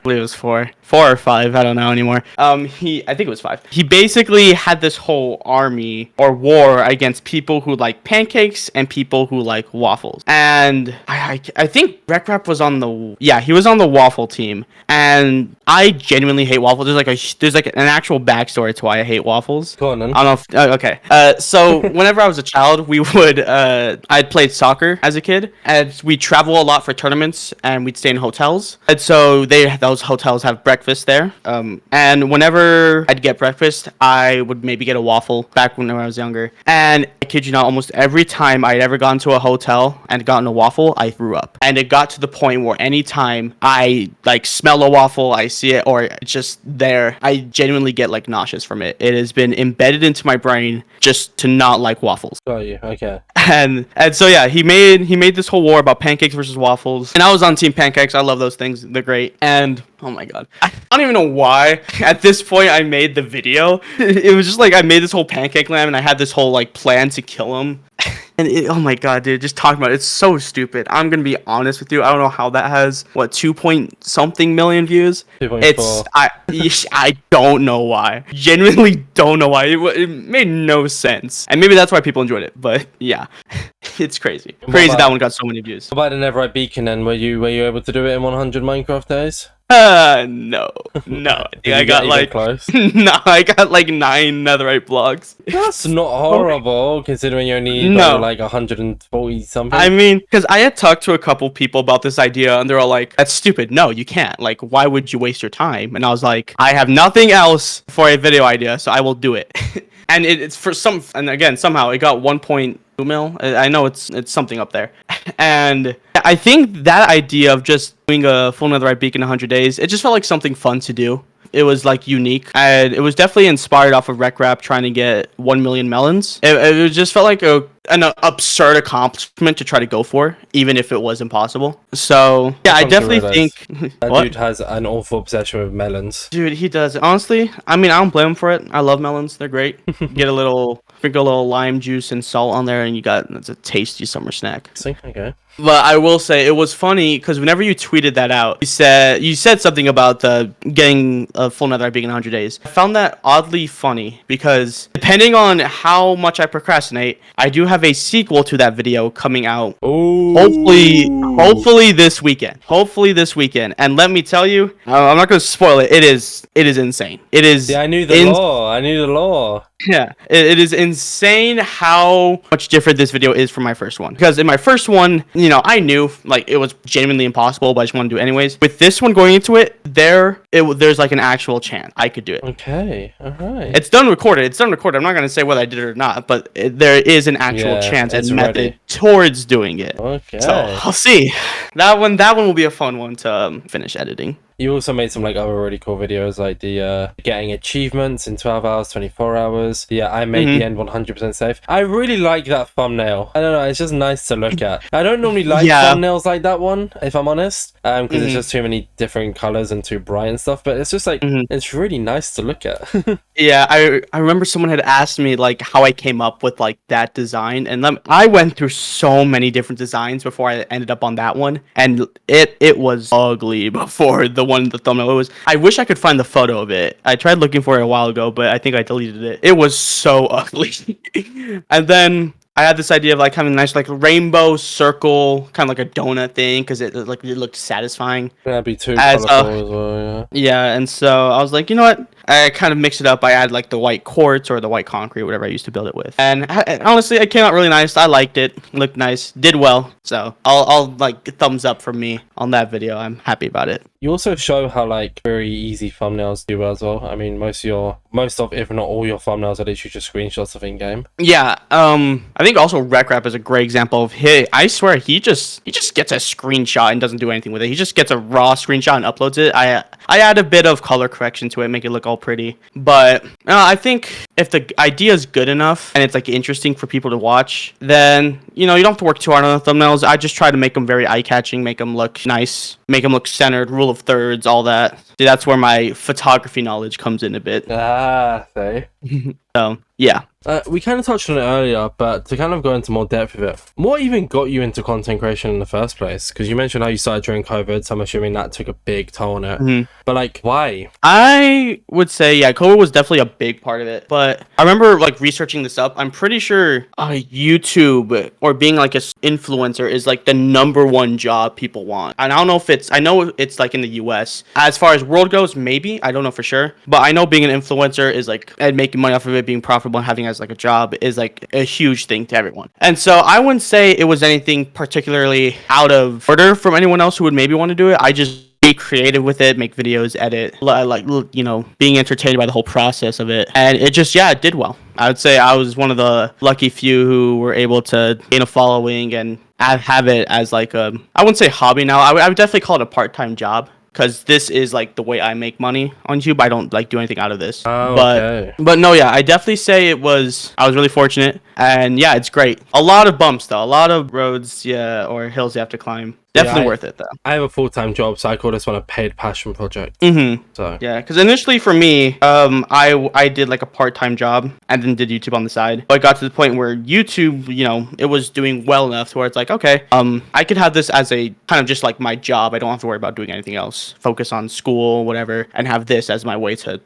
believe it was 4 or 5, I don't know anymore. I think it was 5. He basically had this whole army or war against people who like pancakes and people who like waffles. And I think Rec Rap was on he was on the waffle team. And I genuinely hate waffles. There's like an actual backstory to why I hate waffles. Go on then. I don't know okay. So whenever I was a child, we would I'd played soccer as a kid, and we'd travel a lot for tournaments, and we'd stay in hotels. And so those hotels have breakfast there. And whenever I'd get breakfast, I would maybe get a waffle back when I was younger. And I kid you not, almost every time I'd ever gone to a hotel and gotten a waffle, I threw up. And it got to the point where anytime I like smell a waffle, I see it, or it's just there, I genuinely get like nauseous from it. It has been embedded into my brain just to not like waffles. Oh yeah, okay. And so yeah, he made this whole war about pancakes versus waffles, and I was on team pancakes. I love those things. They're great. And oh my god, I don't even know why at this point I made the video. It was just like I made this whole pancake lamb and I had this whole like plan to kill him. And oh my god, dude, just talking about it, it's so stupid. I'm gonna be honest with you. I don't know how that has 2 point something million views. 2.4. I don't know why. Genuinely don't know why. It made no sense. And maybe that's why people enjoyed it. But yeah, it's crazy. Crazy that one got so many views. What about the Netherite Beacon then? Were you able to do it in 100 Minecraft days? No. I got like close. No, I got like 9 netherite blocks. That's not horrible considering you only need like 140 something. I mean, because I had talked to a couple people about this idea and they're all like, that's stupid. No, you can't. Like, why would you waste your time? And I was like, I have nothing else for a video idea, so I will do it. And it's for and again, somehow it got 1.2 mil. I know it's something up there. And I think that idea of just doing a full netherite beacon in 100 days, it just felt like something fun to do. It was like unique, and it was definitely inspired off of Rec Rap trying to get 1 million melons. It just felt like an absurd accomplishment to try to go for, even if it was impossible. So yeah, I definitely think that dude has an awful obsession with melons. Dude, he does. Honestly, I mean, I don't blame him for it. I love melons; they're great. Sprinkle a little lime juice and salt on there, and it's a tasty summer snack. Okay. But I will say it was funny because whenever you tweeted that out, you said something about getting a full netherite beacon in 100 days. I found that oddly funny because depending on how much I procrastinate, I do have a sequel to that video coming out. Ooh. Hopefully this weekend. And let me tell you, I'm not going to spoil it. It is insane. It is. Yeah, I knew the law. Yeah, it is insane how much different this video is from my first one. Because in my first one, I knew like it was genuinely impossible, but I just wanted to do it anyways. With this one going into it, there's like an actual chance I could do it. Okay, all right. It's done recorded. I'm not gonna say whether I did it or not, but there is an actual chance and method towards doing it. Okay. So I'll see. That one will be a fun one to finish editing. You also made some like other really cool videos, like the getting achievements in 12 hours, 24 hours. Yeah, I made the end 100% safe. I really like that thumbnail. I don't know, it's just nice to look at. I don't normally like thumbnails like that one, if I'm honest, because it's just too many different colors and too bright and stuff. But it's just like it's really nice to look at. Yeah, I remember someone had asked me like how I came up with like that design, and I went through so many different designs before I ended up on that one, and it was ugly before the thumbnail. I wish I could find the photo of it. I tried looking for it a while ago, but I think I deleted it. It was so ugly. And then I had this idea of like having a nice like rainbow circle, kind of like a donut thing, because it looked satisfying. That'd be too colorful as well, yeah. And so I was like, you know what? I kind of mixed it up. I added like the white quartz or the white concrete, whatever I used to build it with. And honestly, it came out really nice. I liked it. Looked nice. Did well. So I'll like thumbs up from me on that video. I'm happy about it. You also show how like very easy thumbnails do as well. I mean, most of, if not all your thumbnails are literally just screenshots of in-game. Yeah. I think also Rec Rap is a great example of I swear he just gets a screenshot and doesn't do anything with it. He just gets a raw screenshot and uploads it. I add a bit of color correction to it, make it look all pretty. But I think if the idea is good enough and it's like interesting for people to watch, then you don't have to work too hard on the thumbnails. I just try to make them very eye-catching, make them look nice, make them look centered, rule of thirds, all that. See, that's where my photography knowledge comes in a bit. Say. So yeah. We kind of touched on it earlier, but to kind of go into more depth with it, what even got you into content creation in the first place? Because you mentioned how you started during COVID, so I'm assuming that took a big toll on it. But like, why? I would say, COVID was definitely a big part of it. But I remember like researching this up. I'm pretty sure YouTube or being like an influencer is like the #1 job people want. And I don't know if I know it's like in the US. As far as world goes, maybe. I don't know for sure. But I know being an influencer is like, and making money off of it, being profitable and having as like a job is like a huge thing to everyone. And so I wouldn't say it was anything particularly out of order from anyone else who would maybe want to do it. I just be creative with it, make videos, edit, like being entertained by the whole process of it. And it just it did well. I would say I was one of the lucky few who were able to gain a following and have it as like I wouldn't say hobby now. I would definitely call it a part-time job. Because this is like the way I make money on YouTube. I don't like do anything out of this. But no, I definitely say I was really fortunate. And it's great. A lot of bumps though. A lot of roads, or hills you have to climb. Definitely worth it though. I have a full-time job, so I call this one a paid passion project. So yeah, because initially for me, I did like a part-time job and then did YouTube on the side. But I got to the point where YouTube, it was doing well enough to where it's like, okay, I could have this as a kind of just like my job. I don't have to worry about doing anything else. Focus on school, whatever, and have this as my way to,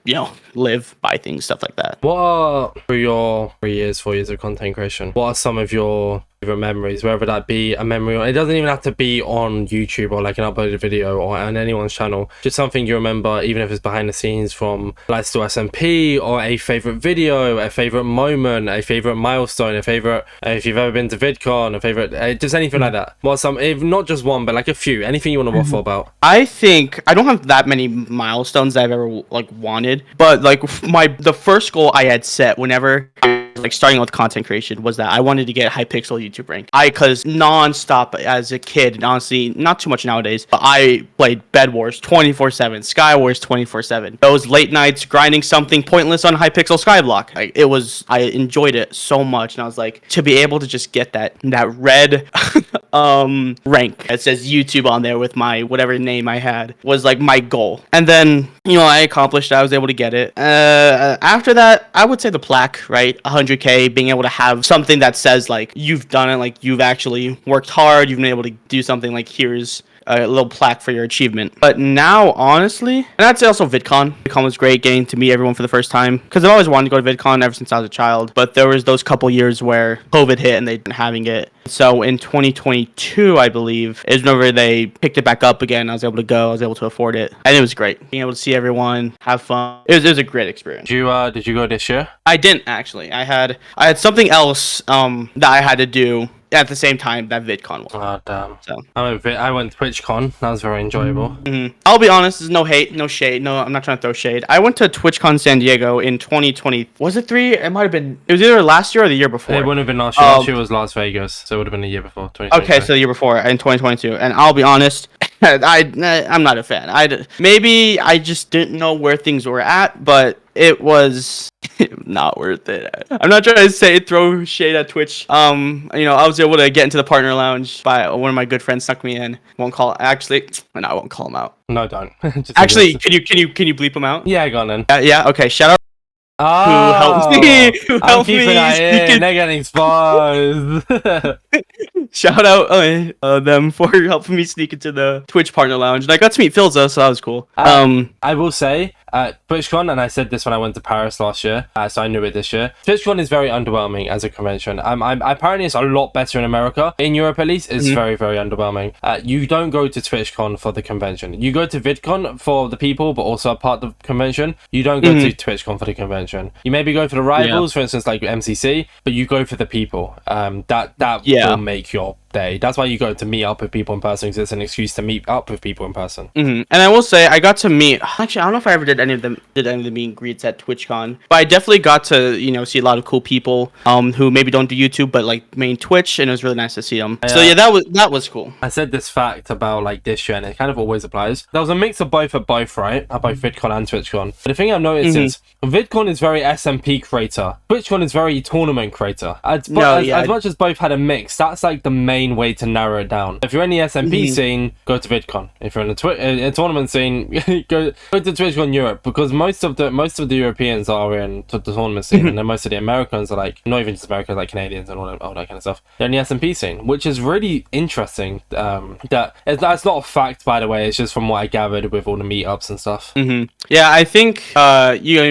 live, buy things, stuff like that. what are, for your 4 years of content creation, what are some of your favorite memories, whether that be a memory, or it doesn't even have to be on YouTube or like an uploaded video or on anyone's channel, just something you remember, even if it's behind the scenes from Lifesteal SMP, or a favorite video, a favorite moment, a favorite milestone, a favorite, if you've ever been to VidCon, a favorite, just anything like that. Well, if not just one, but like a few, anything you want to waffle about. I think I don't have that many milestones that I've ever like wanted, but like the first goal I had set whenever like starting with content creation was that I wanted to get Hypixel YouTube rank. Cause non-stop as a kid, and honestly not too much nowadays, but I played Bed Wars 24/7, Sky Wars 24/7. Those late nights grinding something pointless on Hypixel Skyblock. I enjoyed it so much, and I was like, to be able to just get that red rank that says YouTube on there with my whatever name I had was like my goal. And then I accomplished it. I was able to get it. After that, I would say the plaque, right? 100K, being able to have something that says like you've done it, like you've actually worked hard, you've been able to do something, like here's a little plaque for your achievement. But now, honestly, and I'd say also VidCon. VidCon was great, getting to meet everyone for the first time, because I've always wanted to go to VidCon ever since I was a child. But there was those couple years where COVID hit and they didn't having it. So in 2022, I believe, is whenever they picked it back up again. I was able to go. I was able to afford it, and it was great. Being able to see everyone, have fun. It was a great experience. Did you go this year? I didn't actually. I had something else that I had to do at the same time that VidCon was. Oh, damn. So I went to TwitchCon. That was very enjoyable. I'll be honest, there's no hate, no shade. No, I'm not trying to throw shade. I went to TwitchCon San Diego in 2020. Was it 3? It might have been. It was either last year or the year before. It wouldn't have been last year. Last year was Las Vegas, so it would have been the year before. Okay, so the year before in 2022. And I'll be honest, I'm not a fan. Maybe I just didn't know where things were at, but it was not worth it. I'm not trying to throw shade at Twitch. I was able to get into the partner lounge by one of my good friends snuck me in. I won't call him out. No, don't. Actually, can you bleep him out? Yeah, go on then. Yeah, okay. Shout out. Oh, Who helped me? They're getting exposed. Shout out them for helping me sneak into the Twitch partner lounge, and I got to meet Philza, so that was cool. I will say, TwitchCon, and I said this when I went to Paris last year, so I knew it this year. TwitchCon is very underwhelming as a convention. Apparently it's a lot better in America. In Europe, at least, it's very, very underwhelming. You don't go to TwitchCon for the convention. You go to VidCon for the people, but also a part of the convention. You don't go to TwitchCon for the convention. You maybe go for the rivals, for instance, like MCC, but you go for the people. That will make your day. That's why you go to meet up with people in person, because it's an excuse to meet up with people in person. And I will say, I got to meet. Actually, I don't know if I ever did any of the meet and greets at TwitchCon, but I definitely got to see a lot of cool people who maybe don't do YouTube but like main Twitch, and it was really nice to see them. So yeah, that was cool. I said this fact about like this year, and it kind of always applies. There was a mix of both at both, right? At both VidCon and TwitchCon. But the thing I've noticed is VidCon is very SMP creator. TwitchCon is very tournament creator. As much as both had a mix, that's like the main way to narrow it down. If you're in the SMP scene, go to VidCon. If you're in the tournament scene, go to TwitchCon Europe, because most of the Europeans are in the tournament scene, and then most of the Americans are like, not even just Americans, like Canadians and all that kind of stuff. They're in the SMP scene, which is really interesting. That's not a fact, by the way. It's just from what I gathered with all the meetups and stuff. Yeah, I think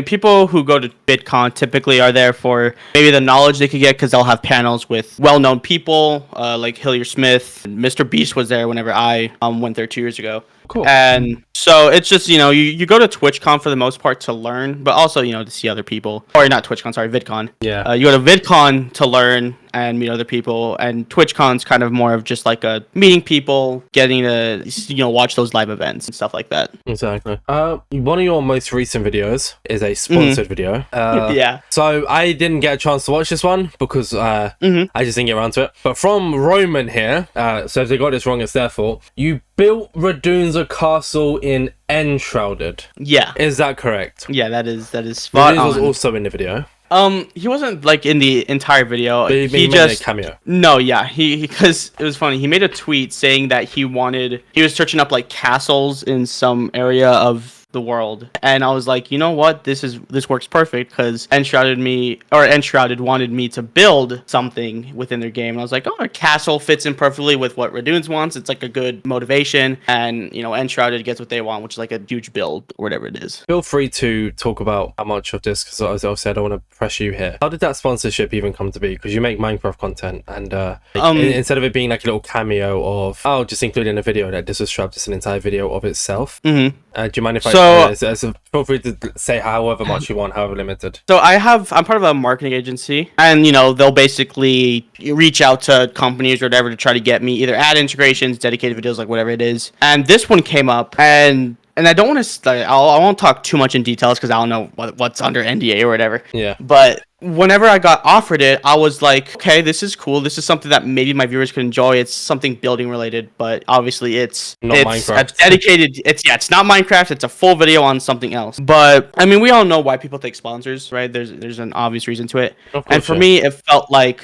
people who go to VidCon typically are there for maybe the knowledge they could get, because they'll have panels with well-known people like Hillier Smith. Mr. Beast was there whenever I went there 2 years ago. Cool. And so it's just, you go to TwitchCon for the most part to learn, but also, to see other people. Or not TwitchCon, sorry, VidCon. Yeah. You go to VidCon to learn and meet other people, and TwitchCon's kind of more of just like a meeting people, getting to, watch those live events and stuff like that. Exactly. One of your most recent videos is a sponsored video. Yeah. So I didn't get a chance to watch this one because I just didn't get around to it. But from Roman here, so if they got this wrong, it's their fault. You built Reddoons a castle in Enshrouded. Yeah. Is that correct? Yeah, that is spot Reddoons on. was also in the video. He wasn't like in the entire video. But he made just a cameo. No, yeah, he because it was funny. He made a tweet saying that he was searching up like castles in some area of the world, and I was like, you know what, this works perfect because Enshrouded wanted me to build something within their game, and I was like, oh, a castle fits in perfectly with what Reddoons wants. It's like a good motivation, and Enshrouded gets what they want, which is like a huge build or whatever it is. Feel free to talk about how much of this, because obviously I don't want to pressure you here. How did that sponsorship even come to be? Because you make Minecraft content, and instead of it being like a little cameo of just including in a video, that this was strapped as an entire video of itself. Do you mind if feel free to say however much you want, however limited. So I'm part of a marketing agency, and they'll basically reach out to companies or whatever to try to get me either ad integrations, dedicated videos, like whatever it is. And this one came up, and I don't want to. I won't talk too much in details because I don't know what's under NDA or whatever. Yeah. But whenever I got offered it, I was like, okay, this is cool. This is something that maybe my viewers could enjoy. It's something building related, but obviously it's Minecraft. Dedicated. It's not Minecraft. It's a full video on something else. But I mean, we all know why people take sponsors, right? There's an obvious reason to it. And for me, it felt like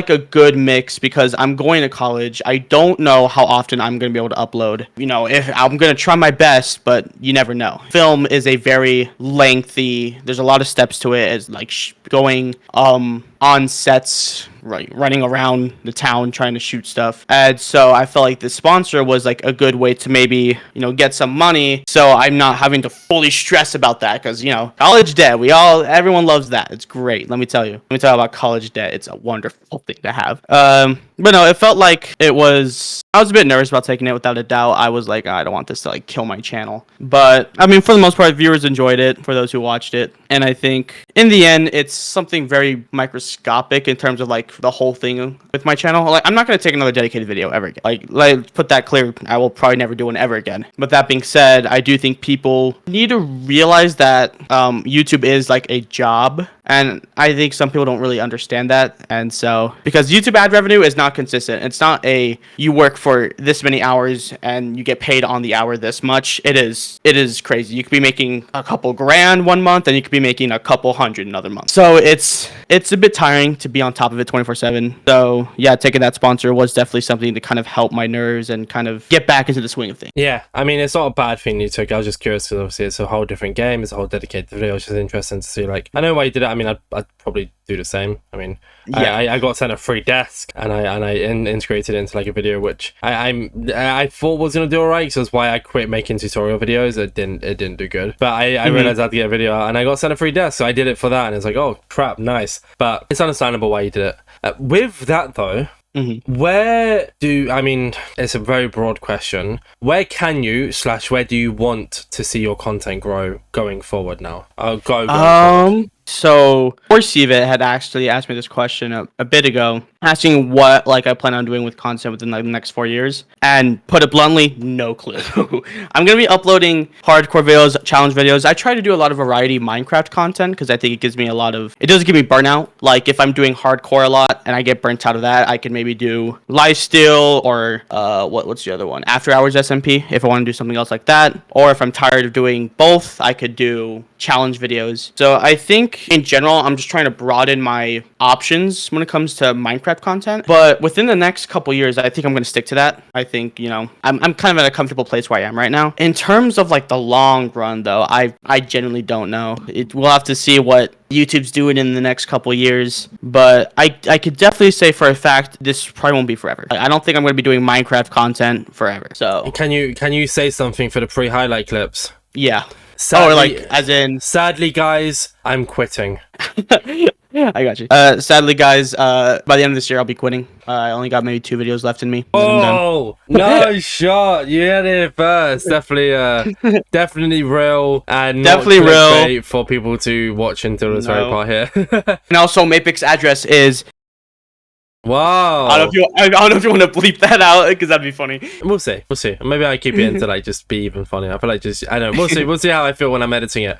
a good mix because I'm going to college. I don't know how often I'm going to be able to upload. If I'm going to try my best, but you never know. Film is a very lengthy. There's a lot of steps to it. It's like going on sets, running around the town trying to shoot stuff. And so I felt like the sponsor was like a good way to maybe get some money, so I'm not having to fully stress about that, because college debt, everyone loves that. It's great. Let me tell you about college debt. It's a wonderful thing to have. But no, it felt like I was a bit nervous about taking it. Without a doubt, I was like, I don't want this to like kill my channel. But I mean, for the most part, viewers enjoyed it, for those who watched it. And I think in the end, it's something very microscopic in terms of like the whole thing with my channel. Like, I'm not going to take another dedicated video ever again. Like put that clear. I will probably never do one ever again. But that being said, I do think people need to realize that YouTube is like a job. And I think some people don't really understand that. And so, because YouTube ad revenue is not consistent. It's not you work for this many hours and you get paid on the hour this much. It is crazy. You could be making a couple grand one month and you could be making a couple hundred another month. So it's a bit tiring to be on top of it 24/7. So yeah, taking that sponsor was definitely something to kind of help my nerves and kind of get back into the swing of things. Yeah, I mean, it's not a bad thing you took. I was just curious because obviously it's a whole different game. It's a whole dedicated video, which is interesting to see. Like, I know why you did it. I mean, I'd probably do the same. I mean, yeah. I got sent a free desk and I integrated it into like a video which I thought was gonna do alright, so that's why I quit making tutorial videos. It didn't do good, but I realized I had to get a video out, and I got sent a free desk, so I did it for that, and it's like, oh crap, nice. But it's understandable why you did it. With that though, I mean, it's a very broad question. Where can you / where do you want to see your content grow going forward now? Forward. So, Siva had actually asked me this question a bit ago, asking what I plan on doing with content within the next 4 years. And put it bluntly, no clue. I'm going to be uploading hardcore videos, challenge videos. I try to do a lot of variety Minecraft content because I think it gives me it does give me burnout. Like, if I'm doing hardcore a lot and I get burnt out of that, I can maybe do Lifesteal or what's the other one? After Hours SMP, if I want to do something else like that. Or if I'm tired of doing both, I could do challenge videos. So I think in general, I'm just trying to broaden my options when it comes to Minecraft content. But within the next couple years, I think I'm going to stick to that. I think, I'm kind of at a comfortable place where I am right now. In terms of like the long run, though, I genuinely don't know. We'll have to see what YouTube's doing in the next couple years. But I could definitely say for a fact, this probably won't be forever. I don't think I'm going to be doing Minecraft content forever. So can you say something for the pre-highlight clips? Yeah. Sadly, as in... Sadly, guys, I'm quitting. Yeah, I got you. Sadly, guys, by the end of this year, I'll be quitting. I only got maybe 2 videos left in me. Oh, no shot. You had it first. Definitely real. And definitely real for people to watch until this very part here. And also, Mapic's address is Wow. I don't know if you want to bleep that out because that'd be funny. We'll see. Maybe I keep it in to like just be even funny. I feel like I don't know. We'll see how I feel when I'm editing it.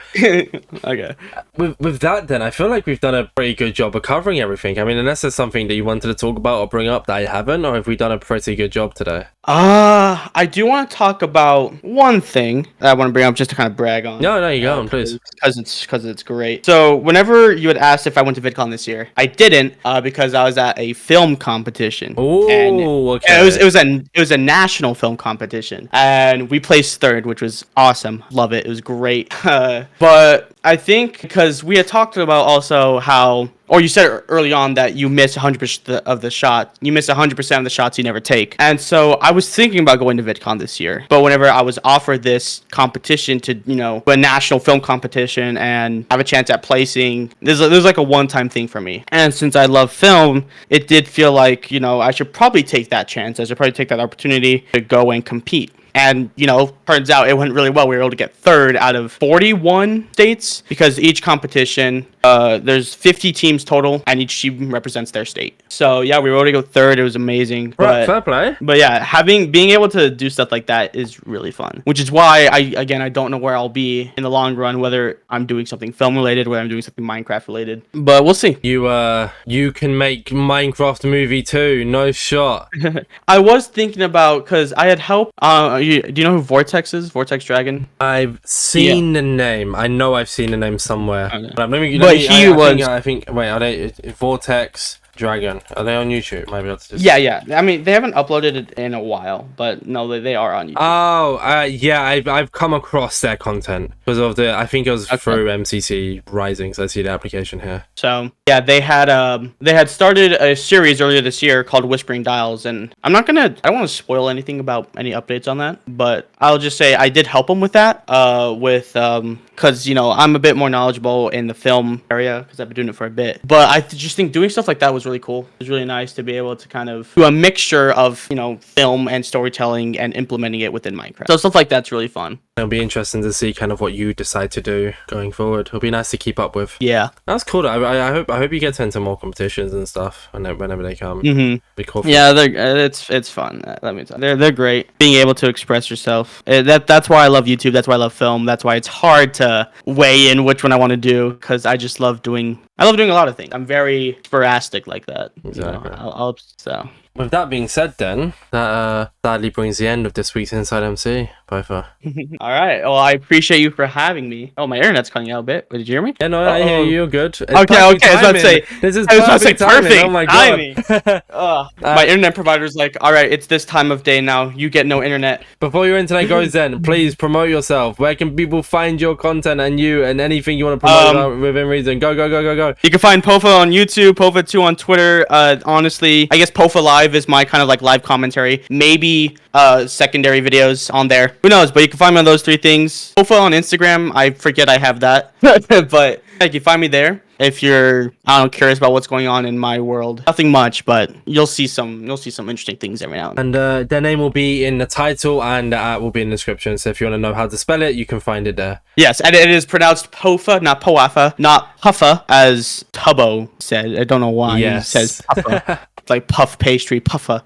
Okay. With that, then I feel like we've done a pretty good job of covering everything. I mean, unless there's something that you wanted to talk about or bring up that I haven't, or have we done a pretty good job today? I do want to talk about one thing that I want to bring up just to kind of brag on. No, you go on, please. Because it's great. So whenever you had asked if I went to VidCon this year, I didn't because I was at a film competition. Oh, okay. And it was a national film competition, and we placed third, which was awesome. Love it. It was great. But I think because we had talked about also how, or you said early on that you miss 100% of the shot. You miss 100% of the shots you never take. And so I was thinking about going to VidCon this year. But whenever I was offered this competition to, a national film competition and have a chance at placing, there's like a one-time thing for me. And since I love film, it did feel like, I should probably take that chance. I should probably take that opportunity to go and compete. And, turns out it went really well. We were able to get third out of 41 states because each competition, there's 50 teams total, and each team represents their state. So, yeah, we were able to go third. It was amazing. Right, fair play. But, yeah, being able to do stuff like that is really fun, which is why, I don't know where I'll be in the long run, whether I'm doing something film-related, whether I'm doing something Minecraft-related. But we'll see. You can make Minecraft movie too. No shot. I was thinking about, because I had helped... do you know who Vortex is? Vortex Dragon? I've seen the name. I know I've seen the name somewhere. Okay. I think. Wait, are they Vortex Dragon? Are they on YouTube? Maybe that's just. Yeah. I mean, they haven't uploaded it in a while, but no, they are on YouTube. Oh, yeah. I've come across their content because of I think it was through MCC Rising. So I see the application here. So yeah, they had started a series earlier this year called Whispering Dials, and I don't want to spoil anything about any updates on that, but I'll just say I did help them with that. Because I'm a bit more knowledgeable in the film area because I've been doing it for a bit. But I just think doing stuff like that was really cool. It was really nice to be able to kind of do a mixture of film and storytelling and implementing it within Minecraft. So stuff like that's really fun. It'll be interesting to see kind of what you decide to do going forward. It'll be nice to keep up with. Yeah, that's cool. I hope you get to enter more competitions and stuff whenever they come. Mm-hmm. Be cool. Yeah, it's fun. Let me tell you, they're great. Being able to express yourself. That's why I love YouTube. That's why I love film. That's why it's hard to weigh in which one I want to do because I just love doing. I love doing a lot of things. I'm very sporadic like that. Exactly. So. With that being said, then that sadly brings the end of this week's Inside MC, Poafa. All right. Well, I appreciate you for having me. Oh, my internet's cutting out a bit. Did you hear me? Yeah, no, I hear you. You're good. It's okay. I was about to say. This is perfect timing. Oh my god. My internet provider's like, all right, it's this time of day now. You get no internet. Before your internet goes, then please promote yourself. Where can people find your content and you and anything you want to promote within reason? Go. You can find Poafa on YouTube, Poafa2 on Twitter. Honestly, I guess Poafa Live is my kind of like live commentary. Maybe secondary videos on there. Who knows? But you can find me on those three things. Poafa on Instagram. I forget I have that. But you can find me there if you're curious about what's going on in my world. Nothing much, but you'll see some interesting things every now and then. And their name will be in the title and will be in the description. So if you want to know how to spell it, you can find it there. Yes, and it is pronounced Poafa, not Poafa, not Puffa, as Tubbo said. I don't know why he says Puffa. It's like puff pastry, Puffa.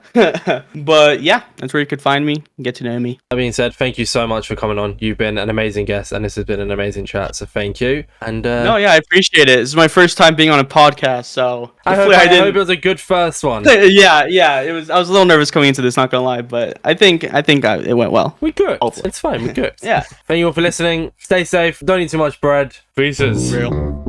But yeah, that's where you could find me and get to know me. That being said, thank you so much for coming on. You've been an amazing guest, and this has been an amazing chat. So thank you. And no, yeah, I appreciate it. This is my first time being on a podcast, so I hope it was a good first one. Yeah, it was. I was a little nervous coming into this, not gonna lie, but I think it went well. We're good. Hopefully. It's fine. We're good. Yeah. Thank you all for listening. Stay safe. Don't eat too much bread. Peace. Real.